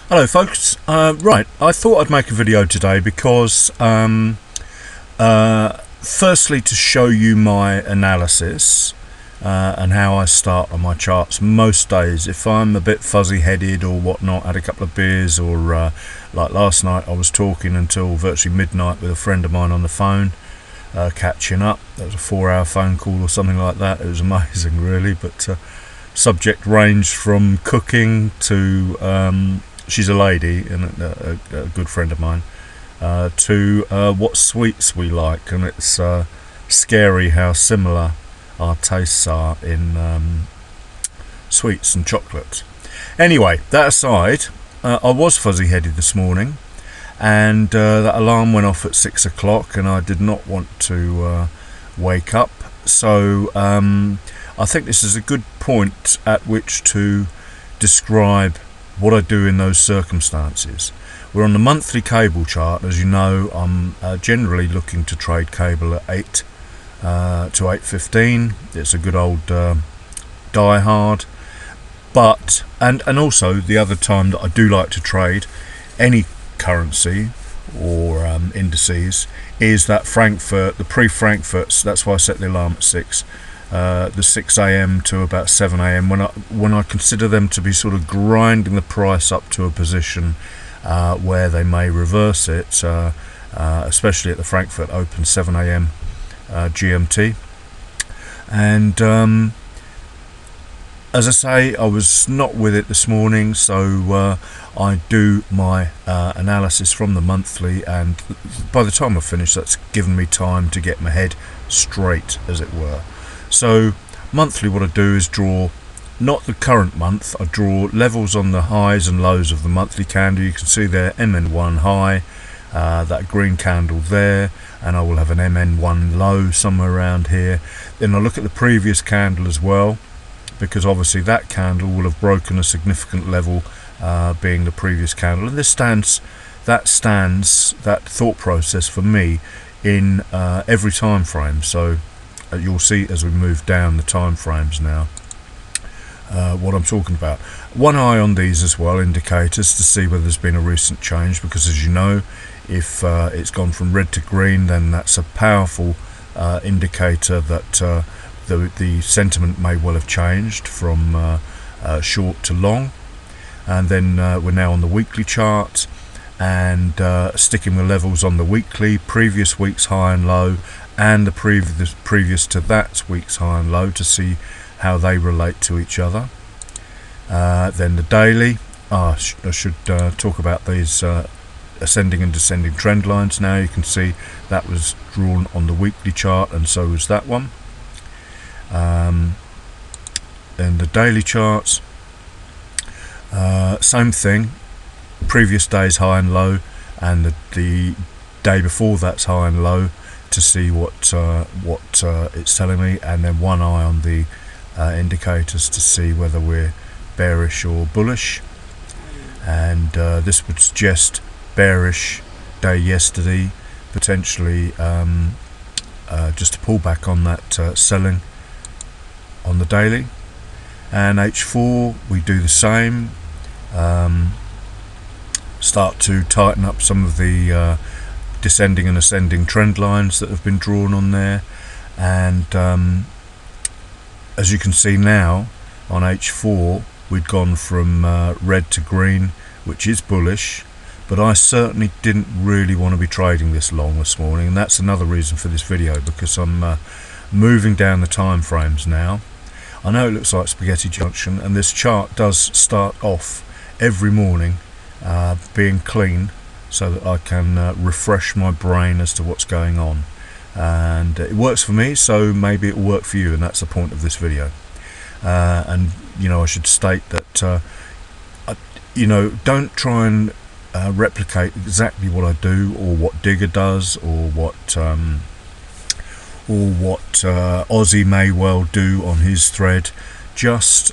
Hello folks, right, I thought I'd make a video today because firstly to show you my analysis and how I start on my charts most days. If I'm a bit fuzzy headed or whatnot, had a couple of beers, or like last night I was talking until virtually midnight with a friend of mine on the phone, catching up. That was a 4-hour phone call or something like that. It was amazing really, but subject ranged from cooking to she's a lady and a good friend of mine, to what sweets we like, and it's scary how similar our tastes are in sweets and chocolates. Anyway, that aside, I was fuzzy headed this morning, and that alarm went off at 6 o'clock and I did not want to wake up, so I think this is a good point at which to describe what I do in those circumstances. We're on the monthly cable chart. As you know, I'm generally looking to trade cable at 8 to 8.15. It's a good old die hard. But and also the other time that I do like to trade any currency or indices is that Frankfurt, the pre-Frankfurts. That's why I set the alarm at 6. The 6 a.m. to about 7 a.m. when I consider them to be sort of grinding the price up to a position where they may reverse it, especially at the Frankfurt Open 7 a.m. GMT. And as I say, I was not with it this morning, so I do my analysis from the monthly, and by the time I finish, that's given me time to get my head straight, as it were. So monthly, what I do is draw not the current month. I draw levels on the highs and lows of the monthly candle. You can see there MN1 high, that green candle there, and I will have an MN1 low somewhere around here. Then I look at the previous candle as well, because obviously that candle will have broken a significant level, being the previous candle, and that thought process for me in every time frame. So you'll see as we move down the time frames now what I'm talking about. One eye on these as well, indicators, to see whether there's been a recent change, because as you know, if it's gone from red to green, then that's a powerful indicator that the sentiment may well have changed from short to long. And then we're now on the weekly chart, and sticking the levels on the weekly, previous week's high and low, and the previous to that week's high and low, to see how they relate to each other. Then the daily, I should talk about these ascending and descending trend lines. Now you can see that was drawn on the weekly chart, and so was that one. Then the daily charts, same thing, previous day's high and low, and the day before that's high and low, to see what it's telling me, and then one eye on the indicators to see whether we're bearish or bullish. And this would suggest bearish day yesterday, potentially just a pullback on that selling on the daily. And H4, we do the same, start to tighten up some of the descending and ascending trend lines that have been drawn on there. And as you can see now on H4, we'd gone from red to green, which is bullish, but I certainly didn't really want to be trading this long this morning, and that's another reason for this video, because I'm moving down the time frames now. I know it looks like spaghetti junction, and this chart does start off every morning being clean, so that I can refresh my brain as to what's going on. And it works for me, so maybe it will work for you, and that's the point of this video. And you know, I should state that you know, don't try and replicate exactly what I do, or what Digger does, or what Aussie may well do on his thread. Just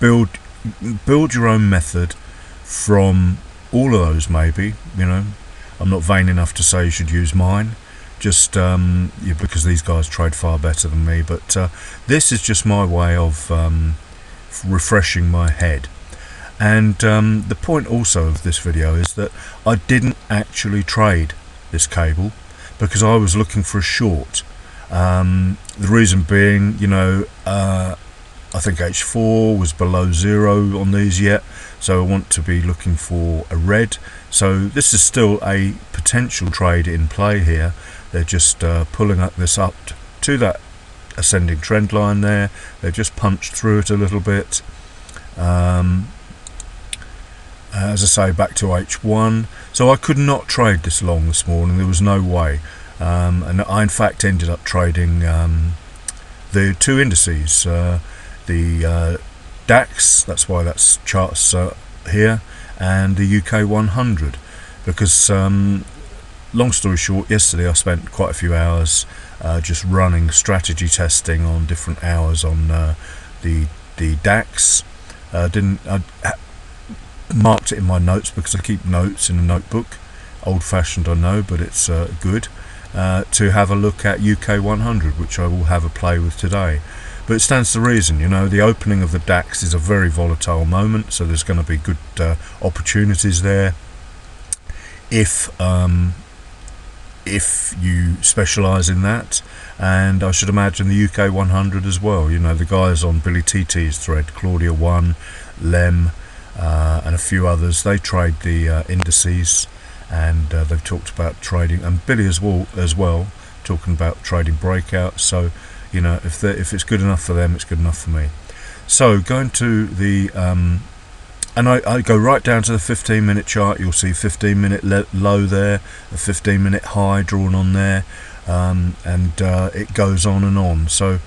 build your own method from all of those. Maybe, you know, I'm not vain enough to say you should use mine, just because these guys trade far better than me, but this is just my way of refreshing my head. And the point also of this video is that I didn't actually trade this cable because I was looking for a short. The reason being, you know, I think H4 was below 0 on these yet, so I want to be looking for a red. So this is still a potential trade in play here. They're just pulling this up to that ascending trend line there. They've just punched through it a little bit. As I say, back to H1. So I could not trade this long this morning. There was no way. And I in fact ended up trading the two indices, the DAX, that's why that's charts here, and the UK 100, because long story short, yesterday I spent quite a few hours just running strategy testing on different hours on the DAX. I marked it in my notes because I keep notes in a notebook. Old-fashioned, I know, but it's good to have a look at UK 100, which I will have a play with today. But it stands to reason, you know, the opening of the DAX is a very volatile moment, so there's going to be good opportunities there if you specialise in that. And I should imagine the UK 100 as well. You know, the guys on Billy TT's thread, Claudia 1, Lem, and a few others, they trade the indices, and they've talked about trading, and Billy as well talking about trading breakouts. So you know, if it's good enough for them, it's good enough for me. So going to the and I go right down to the 15-minute chart. You'll see 15-minute low there, a 15-minute high drawn on there, and it goes on and on. So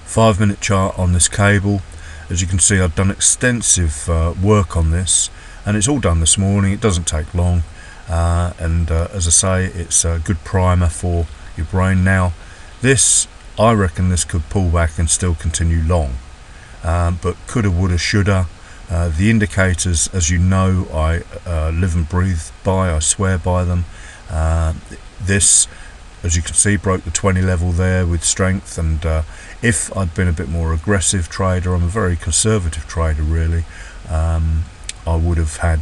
5-minute chart on this cable. As you can see, I've done extensive work on this, and it's all done this morning. It doesn't take long, and as I say, it's a good primer for your brain. Now this, I reckon this could pull back and still continue long, but coulda, woulda, shoulda. The indicators, as you know, I live and breathe by. I swear by them. This, as you can see, broke the 20 level there with strength, and if I'd been a bit more aggressive trader, I'm a very conservative trader really, I would have had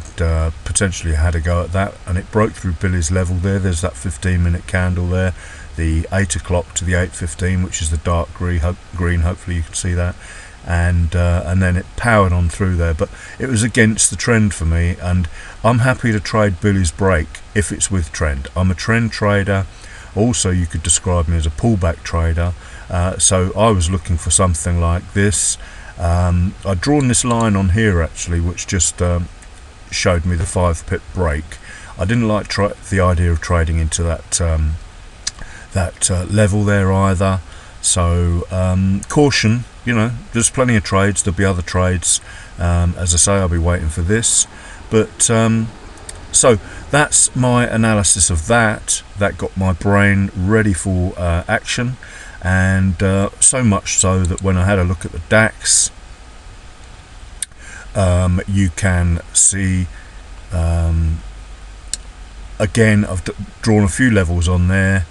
potentially had a go at that, and it broke through Billy's level there. There's that 15-minute candle there, the 8 o'clock to the 8:15, which is the dark green. Hopefully you can see that, and then it powered on through there, but it was against the trend for me, and I'm happy to trade Billy's break if it's with trend. I'm a trend trader. Also, you could describe me as a pullback trader, so I was looking for something like this. I'd drawn this line on here actually, which just showed me the 5-pip break. I didn't like the idea of trading into that level there either, so caution. You know, there's plenty of trades, there'll be other trades. As I say, I'll be waiting for this, but so that's my analysis of that. That got my brain ready for action, and so much so that when I had a look at the DAX, you can see again I've drawn a few levels on there,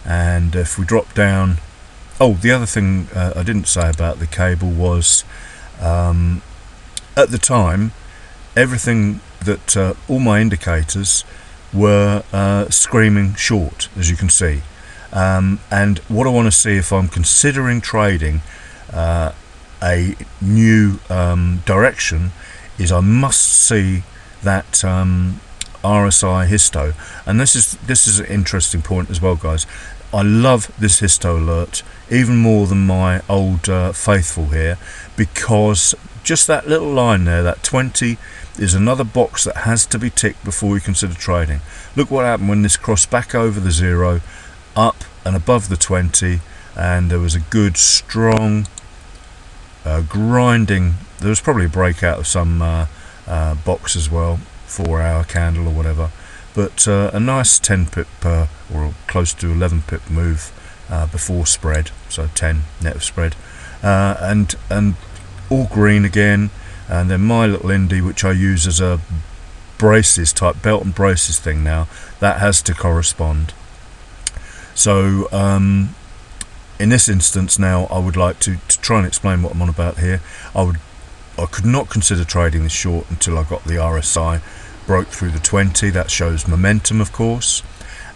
and if we drop down, oh, the other thing I didn't say about the cable was at the time everything that all my indicators were screaming short, as you can see, and what I want to see if I'm considering trading a new direction is I must see that RSI histo, and this is an interesting point as well, guys. I love this histo alert even more than my old faithful here, because just that little line there, that 20, is another box that has to be ticked before you consider trading. Look what happened when this crossed back over the 0, up and above the 20, and there was a good strong grinding. There was probably a breakout of some box as well, 4-hour candle or whatever, but a nice 10-pip or close to 11-pip move before spread, so 10 net of spread, and all green again. And then my little Indy, which I use as a braces type belt and braces thing now, that has to correspond. So in this instance now, I would like to try and explain what I'm on about here. I would I could not consider trading this short until I got the RSI broke through the 20. That shows momentum, of course,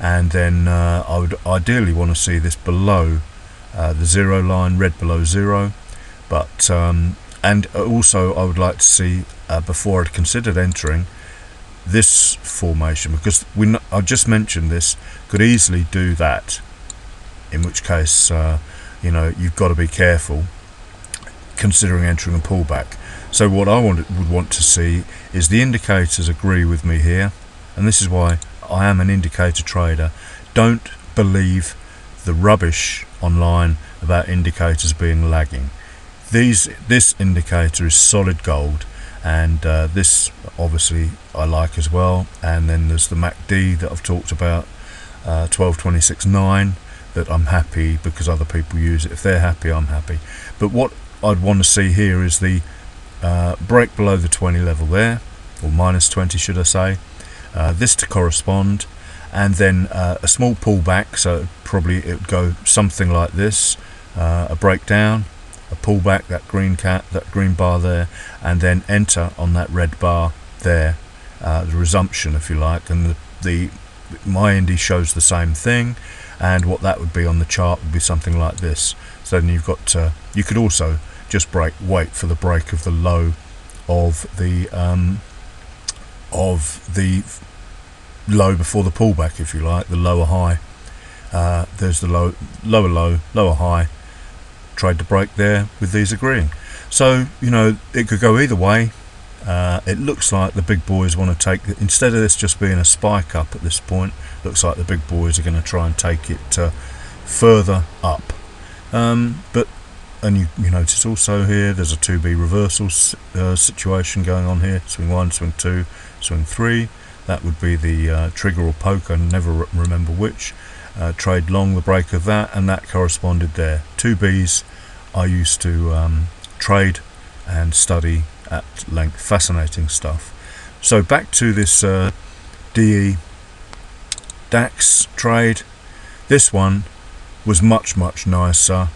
and then I would ideally want to see this below the 0 line, red below 0, but and also I would like to see, before I'd considered entering, this formation, because I just mentioned this could easily do that, in which case you've got to be careful considering entering a pullback. So what I would want to see is the indicators agree with me here, and this is why I am an indicator trader. Don't believe the rubbish online about indicators being lagging. This indicator is solid gold, and this obviously I like as well. And then there's the MACD that I've talked about, 12.26.9, that I'm happy because other people use it. If they're happy, I'm happy. But what I'd want to see here is the break below the 20 level there, or minus 20 should I say, this to correspond, and then a small pullback. So probably it would go something like this, a breakdown, a pullback, that green bar there, and then enter on that red bar there, the resumption if you like. And my Indy shows the same thing, and what that would be on the chart would be something like this. So then you've got you could also just wait for the break of the low of the low before the pullback, if you like, the lower high. There's the lower low, lower high. Trade the break there with these agreeing. So it could go either way. It looks like the big boys want to take it, instead of this just being a spike up at this point, looks like the big boys are going to try and take it further up. And you notice also here there's a 2B reversal situation going on here. Swing 1, swing 2, swing 3. That would be the trigger or poke, I never remember which. Trade long the break of that, and that corresponded there. 2Bs I used to trade and study at length. Fascinating stuff. So back to this DE DAX trade. This one was much nicer.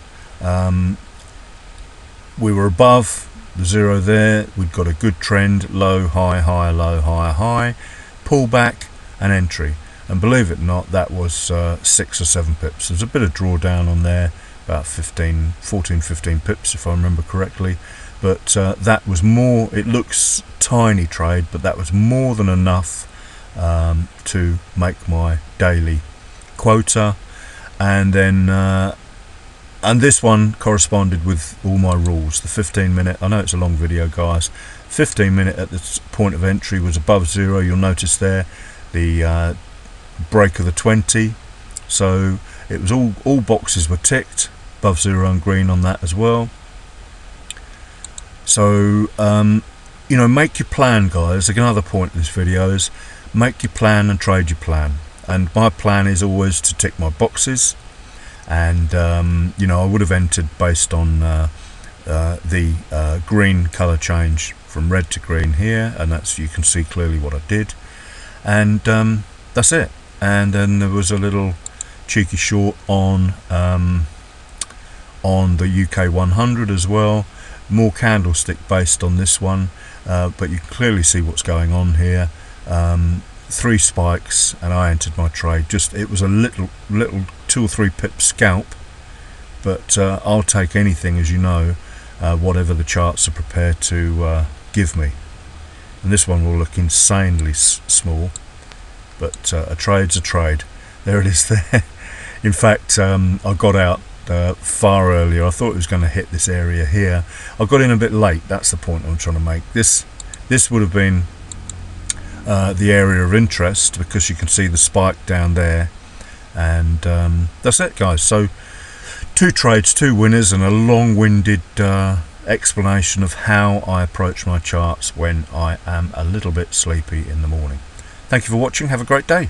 We were above the 0 there. We'd got a good trend, low, high, high, low, high, high, pullback and entry. And believe it or not, that was 6 or 7 pips. There's a bit of drawdown on there, about 14, 15 pips if I remember correctly. But that was more, it looks tiny trade, but that was more than enough to make my daily quota. And then and this one corresponded with all my rules. The 15-minute, I know it's a long video guys, 15-minute at the point of entry was above 0. You'll notice there the break of the 20, so it was all boxes were ticked, above 0 and green on that as well. So make your plan guys. Another point of this video is make your plan and trade your plan. And my plan is always to tick my boxes, and I would have entered based on the green color change from red to green here, and that's, you can see clearly what I did, and that's it. And then there was a little cheeky short on the UK 100 as well, more candlestick based on this one, but you can clearly see what's going on here. 3 spikes, and I entered my trade. It was a little 2 or 3 pip scalp, but I'll take anything, as you know, whatever the charts are prepared to give me. And this one will look insanely small, but a trade's a trade. There it is there. In fact, I got out far earlier. I thought it was going to hit this area here. I got in a bit late. That's the point I'm trying to make. This would have been the area of interest, because you can see the spike down there. And that's it guys. So 2 trades, 2 winners, and a long-winded explanation of how I approach my charts when I am a little bit sleepy in the morning. Thank you for watching. Have a great day.